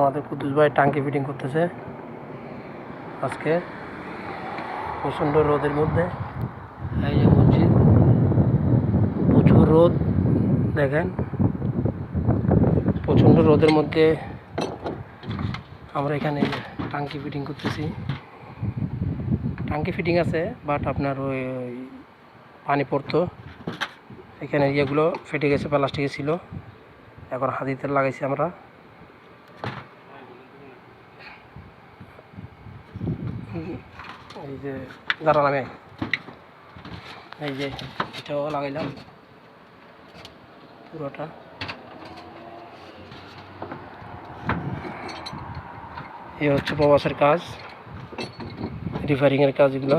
আমাদের কুদ্দুস ভাই টাঙ্কি ফিটিং করতেছে আজকে প্রচণ্ড রোদের মধ্যে। এই যে মসজিদ, প্রচুর রোদ, দেখেন প্রচণ্ড রোদের মধ্যে আমরা এখানে টাঙ্কি ফিটিং করতেছি। টাঙ্কি ফিটিং আছে, বাট আপনার ওই পানি পড়তো, এখানে ইয়েগুলো ফেটে গেছে, প্লাস্টিকের ছিল, এখন হাতিতে লাগাইছি আমরা। এই যে দাঁড়া নামে, এই যে এটাও লাগাইলাম পুরোটা। এই হচ্ছে প্রবাসের কাজ, রিফারিংয়ের কাজ এগুলো।